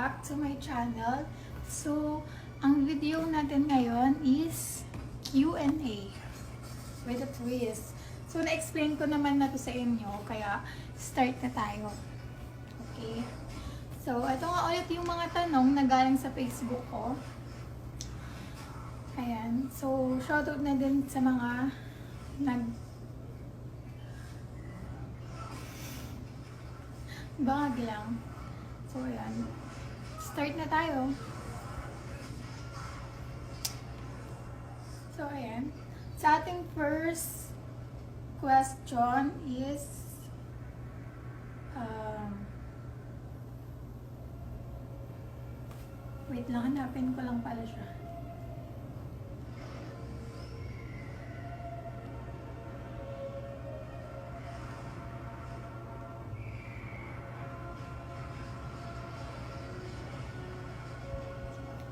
back to my channel. So, ang video natin ngayon is Q&A with a twist. So, na-explain ko naman na to sa inyo, kaya start na tayo. Okay? So, ito nga ulit yung mga tanong na galing sa Facebook ko. Ayan. So, shoutout na din sa mga bangag lang. So, ayan. Start na tayo. So, ayan. Sa ating first question is wait lang, hanapin ko lang pala siya.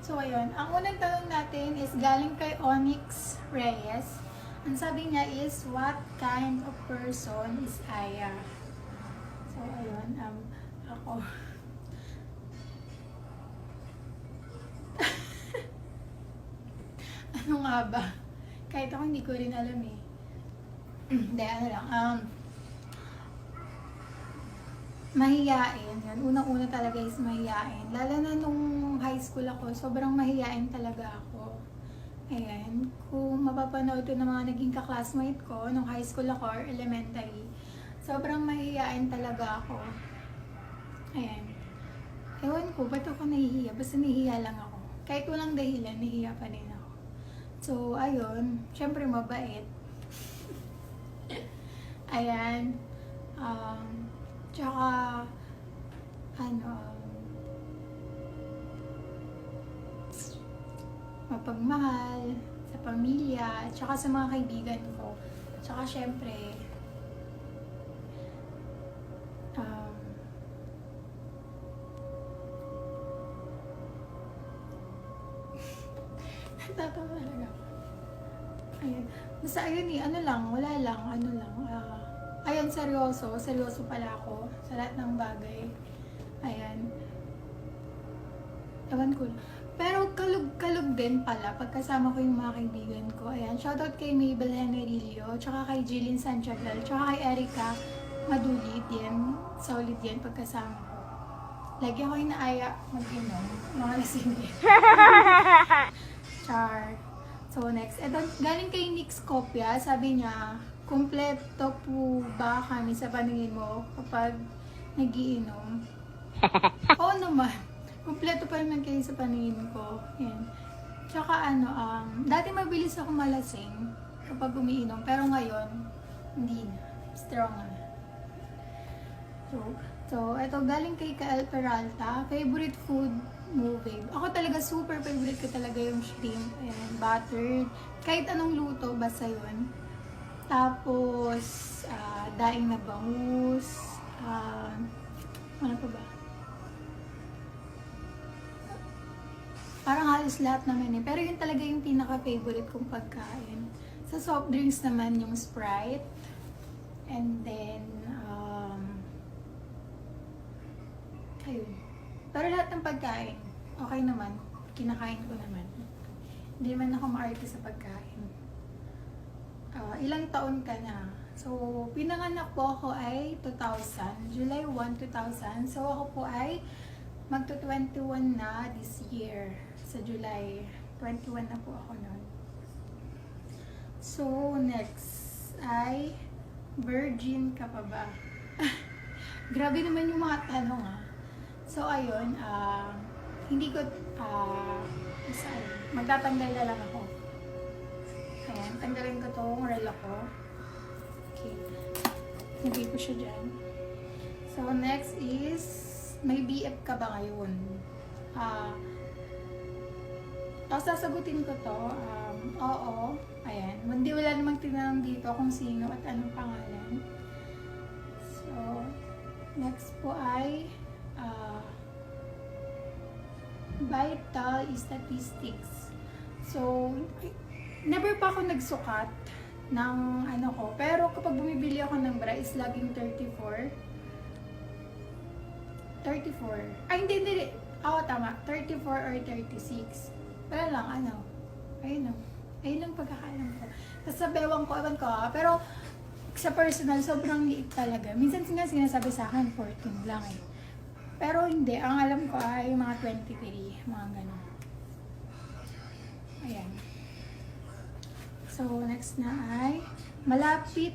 So, ayun. Ang unang tanong natin is galing kay Onyx Reyes. Ang sabi niya is, what kind of person is Aya? So, ayun. Ako. Ano nga ba? Kahit ako hindi ko rin alam eh. Hindi, ano lang. Mahiyain. Yan. Unang-una talaga is mahiyain. Lalo na nung high school ako, sobrang mahiyain talaga ako. Ayan. Kung mapapanood ko ng mga naging kaklasmate ko nung high school ako or elementary, sobrang mahiyain talaga ako. Ayan. Ewan ko, ba't ako nahihiya? Basta nahihiya lang ako. Kahit walang dahilan, nahihiya pa din ako. So, ayun. Syempre, mabait. Ayan. Tsaka, mapagmahal sa pamilya, tsaka sa mga kaibigan ko. Tsaka, syempre, natatawa talaga ako. Ayun. Basta ayun eh, ayun, seryoso pala ako sa lahat ng bagay. Ayan. Ewan ko. Pero kalug din pala pagkasama ko yung mga kaibigan ko. Ayan, shoutout kay Mabel Henerillo, tsaka kay Jillian Sanchagal, tsaka kay Erica Madulid yan. Solid yan pagkasama ko. Lagi ako inaaya mag-inom, mga lasing din. Char. So next, eto galing kay Nix Kopya, sabi niya, kumpleto po ba kami sa paningin mo kapag nagiinom? Oo naman. Kumpleto pa naman kayo sa paningin ko. Yan. Tsaka dati mabilis ako malasing kapag umiinom, pero ngayon, hindi na. Strong na. So, eto galing kay Kael Peralta, favorite food movie. Ako talaga, super favorite ko talaga yung shrimp. Ayan, buttered. Kahit anong luto, basta yun. Tapos, daing na bangus. Ano pa ba? Parang halos lahat naman eh. Pero yun talaga yung pinaka-favorite kong pagkain. Sa soft drinks naman yung Sprite. And then, ayun. Pero lahat ng pagkain, okay naman. Kinakain ko naman. Hindi man ako maarte sa pagkain. Ilang taon ka na? So, pinanganak po ako ay 2000. July 1, 2000. So, ako po ay magto-21 na this year. Sa July. 21 na po ako noon. So, next ay virgin ka pa ba? Grabe naman yung mga tanong So, ayun, hindi ko, magtatanggal na lang ako. Ayan, tanggalin ko tong relo ko. Okay. Hindi ko siya dyan. So, next is, may BF ka ba ngayon? Tapos sasagutin ko to, oo, ayan. Hindi, wala namang tinanong dito kung sino at anong pangalan. So, next po ay, vital statistics. So, never pa ako nagsukat ng pero kapag bumibili ako ng bra is laging 34. Ay, hindi. Oo, tama. 34 or 36. Pero lang, ano, ayun lang. Ayun lang pagkakaalam ko. Tapos sa bewang ko, ewan ko pero sa personal, sobrang liit talaga. Minsan nga sinasabi sa akin, 14 lang eh. Pero hindi, ang alam ko ay mga 23, mga ganun. Ayan. So, next na ay, malapit.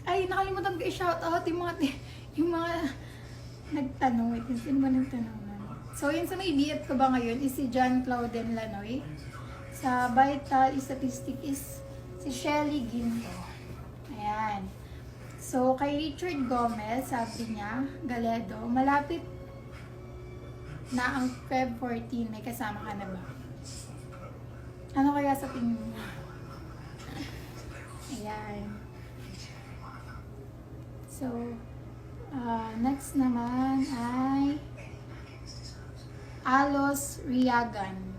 Ay, nakalimutan ko i-shoutout yung mga nagtanong. Wait, sino ba nagtanong na? So, yun sa may BF ko ba ngayon is si John Clauden Lanoy. Sa Vital Statistic is si Shelly Ginto. Ayan. So, kay Richard Gomez, sabi niya, Galedo, malapit na ang Feb 14. May kasama ka na ba? Ano kaya sa tingin mo? Ayan. So, next naman ay Alos Riagan,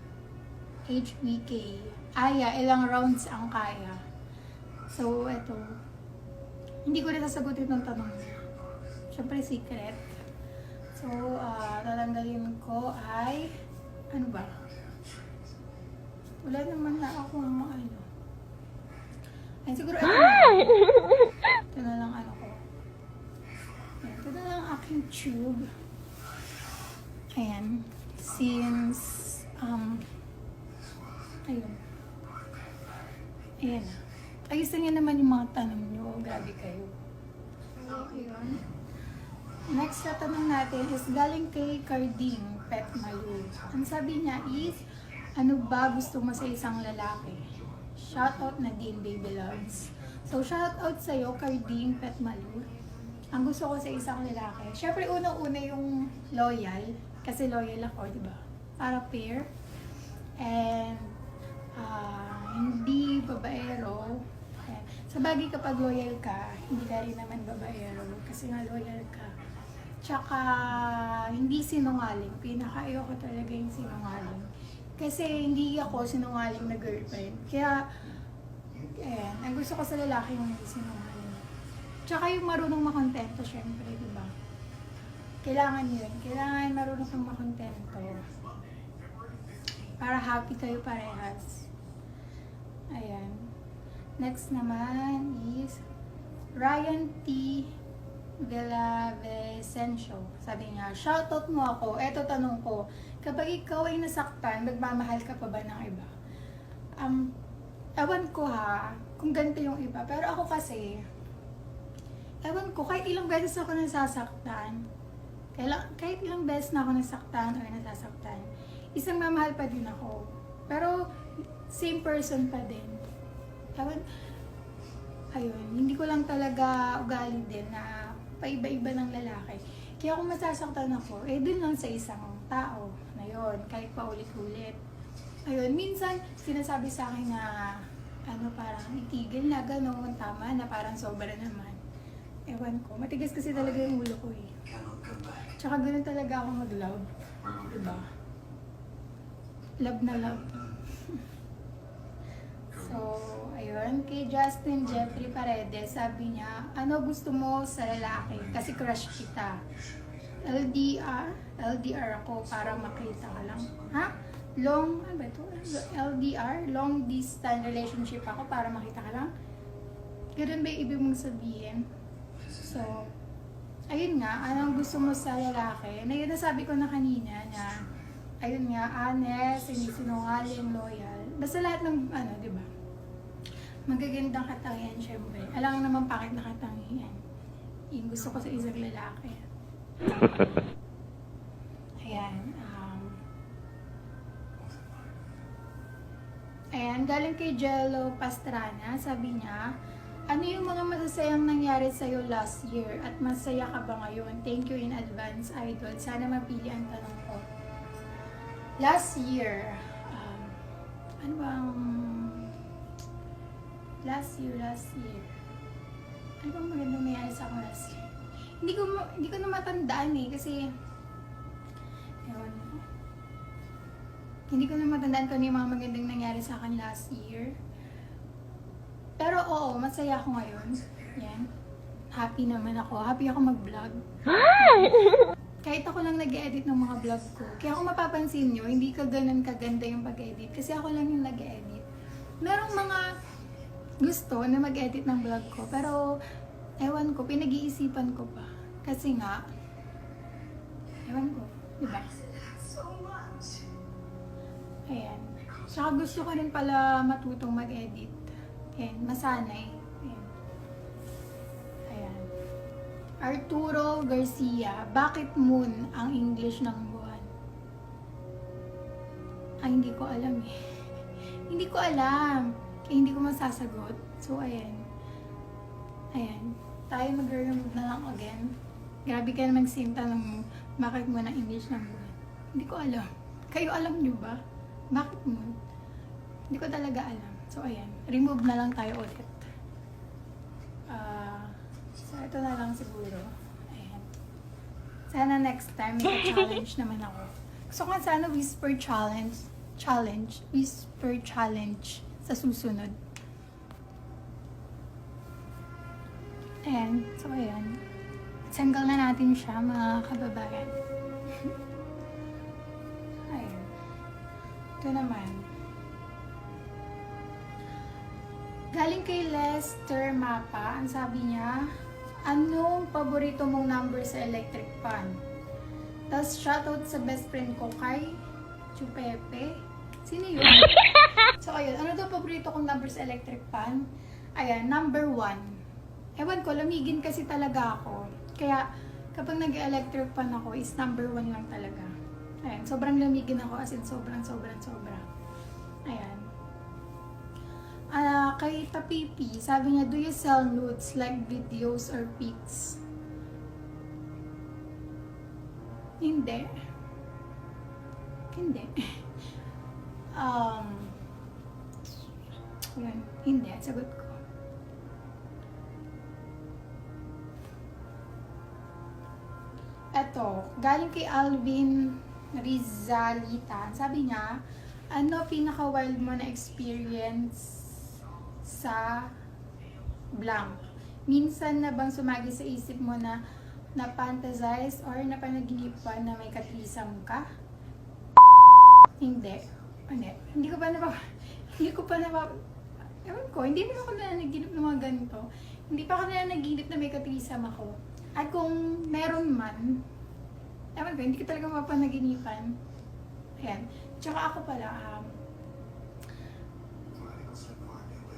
HBK. Aya, ilang rounds ang kaya? So, eto. Hindi ko rin sasagutin ng tanong niya. Siyempre, secret. So, tatanggalin ko ay, ano ba? Wala naman na ako ano. Ay, siguro ito na. Ito na lang ano ko. Ayan, ito na lang aking tube. Ayan. Since, ayun. Ayan. Ayusin niyo naman yung mga tanong niyo. Grabe kayo. So, ayun. Next na tanong natin is galing kay Carding Pet Malu. Ang sabi niya is, ano ba gusto mo sa isang lalaki? Shoutout na din, baby loves. So, shoutout sa'yo, Carding Pet Malu. Ang gusto ko sa isang lalaki, syempre unang-una yung loyal. Kasi loyal ako, di ba? Para pair. And, hindi babaero. Ayan. Sa bagay kapag loyal ka, hindi ka rin naman babaero. Kasi nga loyal ka. Tsaka, hindi sinungaling. Pinaka-ayaw ko talaga yung sinungaling. Kasi hindi ako sinungaling na girlfriend. Kaya, ayan, ang gusto ko sa lalaki yung hindi sinungaling. Tsaka yung marunong makontento, syempre, di ba? Kailangan yun. Kailangan marunong kang makontento. Para happy kayo parehas. Ayan. Next naman is Ryan T. Villavicencio. Sabi niya, shoutout mo ako. Eto tanong ko, kapag ikaw ay nasaktan, magmamahal ka pa ba ng iba? Ewan ko ha, kung ganito yung iba. Pero ako kasi, ewan ko, kahit ilang beses ako nasasaktan, kahit ilang beses na ako nasaktan o nasasaktan, isang mamahal pa din ako. Pero, same person pa din. Ewan, ayun, hindi ko lang talaga ugali din na paiba-iba ng lalaki. Kaya kung masasaktan ako, dun lang sa isang tao na yun, kahit paulit-ulit. Ayun, minsan sinasabi sa akin na parang itigil na gano'n, tama na, parang sobra naman. Ewan ko, matigas kasi talaga yung ulo ko eh. Tsaka gano'n talaga ako mag-love. Diba? Love na love. So, ayun, kay Justin Jeffrey Paredes, sabi niya, ano gusto mo sa lalaki? Kasi crush kita. LDR ako para makita ka lang. Ha? Ano ba ito? LDR, long distance relationship ako para makita ka lang. Ganun ba yung ibig mong sabihin? So, ayun nga, anong gusto mo sa lalaki? Na yun nasabi ko na kanina na, ayun nga, honest, hindi sinungaling, loyal. Basta lahat ng, di ba? Magagandang katangian, syempre. Alam naman bakit na katangian. Yung gusto ko sa isang lalaki. Ayan. Ayan, galing kay Jello Pastrana, sabi niya, ano yung mga masasayang nangyari sa'yo last year at masaya ka ba ngayon? Thank you in advance, idol. Sana mapili ang tanong ko. Last year, ano bang last year. Ano bang magandang nangyari sa akin last year? Hindi ko na matandaan eh, kasi ewan ko. Hindi ko na matandaan kung ano yung mga magandang nangyari sa akin last year. Pero oo, masaya ako ngayon. Yan. Happy naman ako. Happy ako mag-vlog. kahit ako lang nag-edit ng mga vlog ko. Kaya kung mapapansin nyo, hindi ka ganun kaganda yung pag-edit. Kasi ako lang yung nag-edit. Merong mga gusto na mag-edit ng vlog ko. Pero, ewan ko, pinag-iisipan ko pa. Kasi nga, ewan ko, diba? Ayan. Saka gusto ko rin pala matutong mag-edit. Ayan, masanay. Ayan. Ayan. Arturo Garcia, bakit moon ang English ng buwan? Ay, hindi ko alam eh. Hindi ko alam. Kaya hindi ko masasagot. So, ayan. Ayan. Tayo mag-remove na lang again. Grabe ka naman sinta ng bakit moon ang English ng buwan. Hindi ko alam. Kayo alam nyo ba? Bakit moon? Hindi ko talaga alam. So, ayan. Remove na lang tayo ulit. So, ito na lang siguro. Ayan. Sana next time may challenge naman ako. Gusto ko sana whisper challenge. Whisper challenge sa susunod. Ayan. So, ayan. Sanggal na natin siya, mga kababayan. Ayan. Ito naman. Galing kay Lester Mapa, ang sabi niya, anong paborito mong number sa electric fan? Tapos shoutout sa best friend ko kay Chupepe. Sino yun? So ayun, ano daw paborito kong number sa electric fan? Ayan, number 1. Ewan ko, lamigin kasi talaga ako. Kaya kapag nag-electric fan ako is number 1 lang talaga. Ayan, sobrang lamigin ako as in sobra. Ayan. Kay Tapipi, sabi niya, do you sell nudes like videos or pics? Hindi. Yun, hindi. Sagot ko. Eto, galing kay Alvin Rizalita. Sabi niya, ano pinaka-wild mo na experience sa blank? Minsan na bang sumagi sa isip mo na na-fantasize or napanaginipan na may katrisam ka? Hindi. Hindi ko pa ewan ko, hindi naman ako nanaginip ng mga ganito. Hindi pa ako nanaginip na may katrisam ako. At kung meron man, ewan ko, hindi ko talaga mapanaginipan. Ayan. Tsaka ako pala,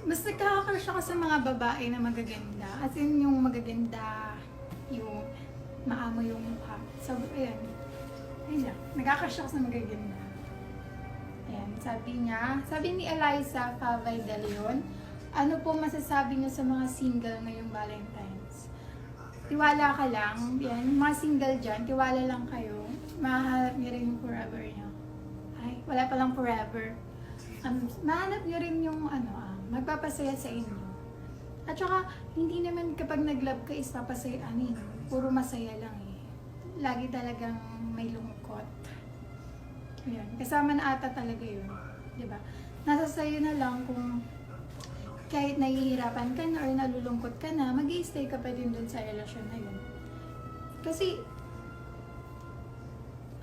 mas nagkaka-crush ako sa mga babae na magaganda. As in, yung magaganda, yung maamo yung mukha. So, ayan. Ayun lang. Nagkaka-crush ako sa magaganda. Ayan. Sabi ni Eliza Favay de Leon, ano po masasabi niyo sa mga single ngayong Valentine's? Tiwala ka lang. Yan. Mga single dyan, tiwala lang kayo. Mahanap niyo rin yung forever niyo. Ay, wala palang forever. Mahanap niyo rin yung magpapasaya sa inyo. At saka, hindi naman kapag nag-love ka is papasaya, puro masaya lang eh. Lagi talagang may lungkot. Ayan. Kasama na ata talaga yun. Diba? Nasa sayo na lang kung kahit nahihirapan ka na or nalulungkot ka na, mag-i-stay ka pa din dun sa relasyon na yun. Kasi,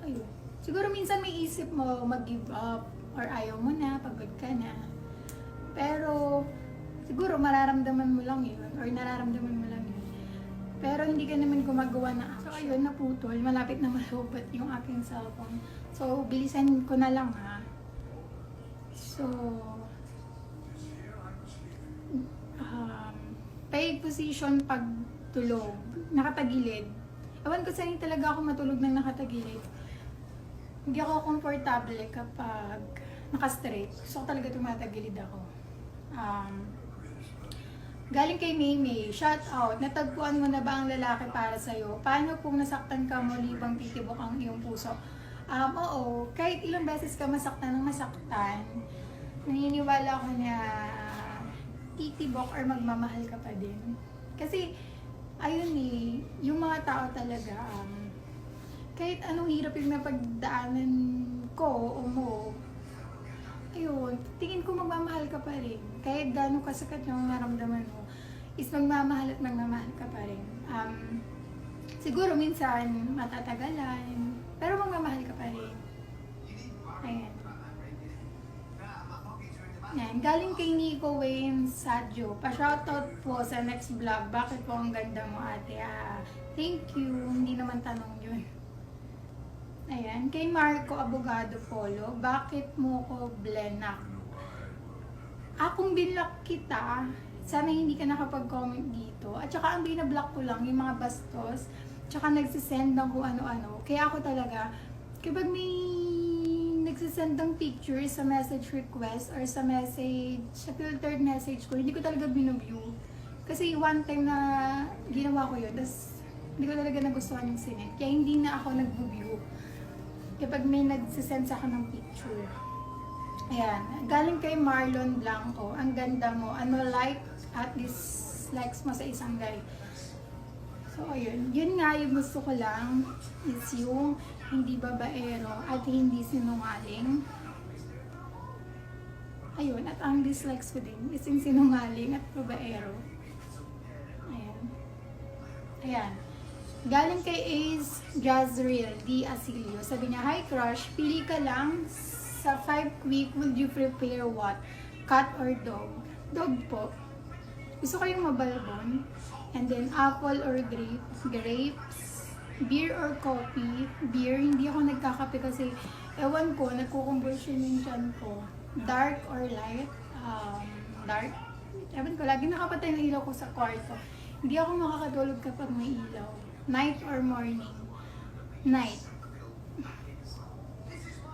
ayun. Siguro minsan may isip mo mag-give up or ayaw mo na, pagod ka na. Pero, siguro mararamdaman mo lang yun or nararamdaman mo lang yun. Pero hindi ka naman gumagawa na action. So, ayun, naputol. Malapit na malubat yung aking cellphone. So, bilisan ko na lang ha. So, peg position pag tulog. Nakatagilid. Ewan ko saan talaga ako matulog ng nakatagilid. Hindi ako komportable kapag naka-straight. Gusto ko talaga tumatagilid ako. Galing kay Maymay, shout out, natagpuan mo na ba ang lalaki para sa'yo? Paano kung nasaktan ka mo libang titibok ang iyong puso? Oo, kahit ilang beses ka masaktan ng masaktan, naniniwala ko na titibok or magmamahal ka pa din. Kasi, ayun eh, yung mga tao talaga, kahit anong hirap yung napagdaanan ko o mo, ayun, tingin ko magmamahal ka pa rin. Kahit gano'ng kasakit yung naramdaman mo, is magmamahal at magmamahal ka pa rin. Siguro minsan matatagalan, pero magmamahal ka pa rin. Ayan. Yan. Galing kay Nico Wayne Sadjo. Pa-shoutout po sa next vlog. Bakit po ang ganda mo, ate? Thank you. Hindi naman tanong yun. Ayan. Kay Marco Abogado Polo. Bakit mo ko blenak? Kung binlock kita, sana hindi ka nakapag-comment dito. At saka ang binablock ko lang, yung mga bastos. Tsaka nagsisend ng kung ano-ano. Kaya ako talaga, kapag may nagsisend ng pictures sa message request or sa message, sa filtered message ko, hindi ko talaga binuview. Kasi one time na ginawa ko yun, tapos hindi ko talaga nagustuhan yung sinet. Kaya hindi na ako nag-view kapag may nagsisend sa akin ng picture. Ayan. Galing kay Marlon Blanco. Ang ganda mo. Ano like at least likes mo sa isang guy. So, ayun. Yun nga yung gusto ko lang is yung hindi babaero at hindi sinungaling. Ayun. At ang dislikes ko din is yung sinungaling at babaero. Ayan. Ayan. Galing kay Ace Jazreel D. Asilio. Sabi niya, hi crush, pili ka lang sa 5 quick, would you prepare what? Cat or dog? Dog po. Gusto ko yung mabalbon. And then, apple or grapes. Beer or coffee. Beer, hindi ako nagkakape kasi, ewan ko, nagkukonversion yung tiyan ko. Dark or light? Dark. Ewan ko, lagi nakapatay ng ilaw ko sa kwarto. Hindi ako makakatulog kapag may ilaw. Night or morning? Night.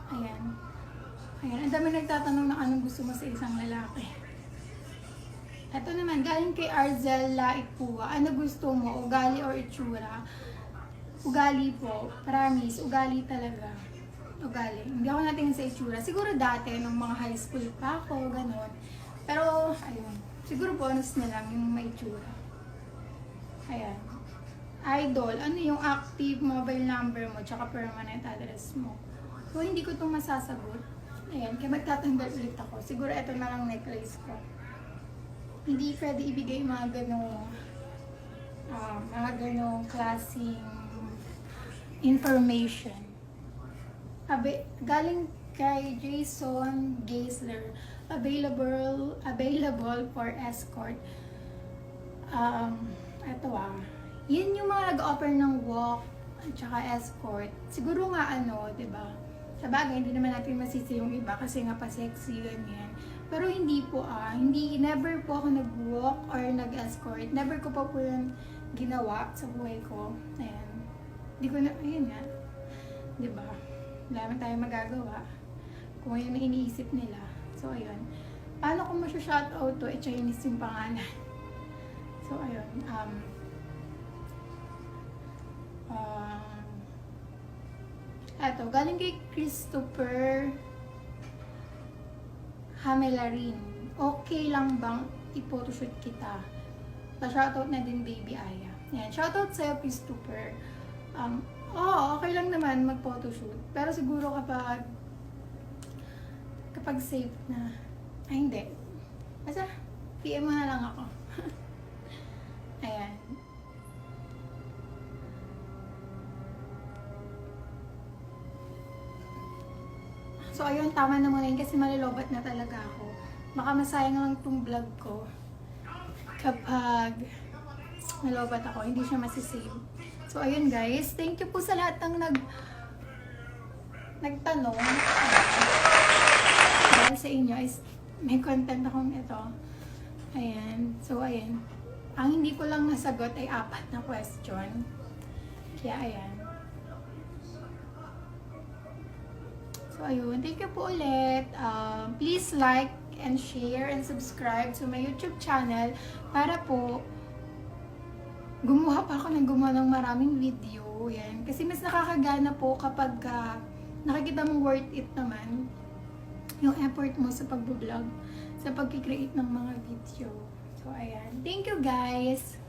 Ayan. Ayan, ang dami nagtatanong na anong gusto mo sa isang lalaki. Ito naman, galing kay Arzel Laipua. Ano gusto mo? Ugali or itsura? Ugali po. Promise, ugali talaga. Ugali. Hindi ako natingin sa itsura. Siguro dati, nung mga high school pa ako, ganun. Pero, ayun. Siguro bonus na lang yung may itsura. Ayan. Idol, ano yung active mobile number mo tsaka permanent address mo? So, hindi ko itong masasagot. Ayan, kaya magtatanggal ulit ako. Siguro ito na lang necklace ko. Hindi pwede ibigay mga ganong klaseng information. Galing kay Jason Geisler, available for escort. Ito yun yung mga nag-offer ng walk at saka escort. Siguro nga diba? Sa bagay, hindi naman natin masisi yung iba kasi nga pa-sexy, ganyan. Pero hindi po never po ako nag-walk or nag-escort. Never ko pa po yung ginawa sa buhay ko. Ayan. Hindi ko na, ayun nga. Diba? Wala naman tayong magagawa. Kung yun ang iniisip nila. So, ayun. Paano kung masya-shoutout to? Chinese yung pangalan. So, ayun. Eto, galing kay Christopher Hamelarin. Okay lang bang i-photoshoot kita? Pa-shoutout na din, baby Aya. Yan, shoutout sa'yo, Christopher. Okay lang naman mag-photoshoot. Pero siguro kapag safe na. Ay, hindi. Basta, PM mo na lang ako. Ayan. So, ayun, tama na muna yun kasi malilobat na talaga ako. Baka masayang lang tong vlog ko kapag nalobat ako, hindi siya masisave. So, ayun guys, thank you po sa lahat ng nagtanong. Dahil sa inyo is may content akong ito. Ayan. So, ayan. Ang hindi ko lang nasagot ay 4 na question. Kaya, ayan. So, ayun. Thank you po ulit. Please like and share and subscribe to my YouTube channel para po gumawa pa ako ng maraming video. Yan. Kasi mas nakakagana po kapag nakikita mong worth it naman yung effort mo sa pag-vlog, sa pag-create ng mga video. So, ayan. Thank you guys!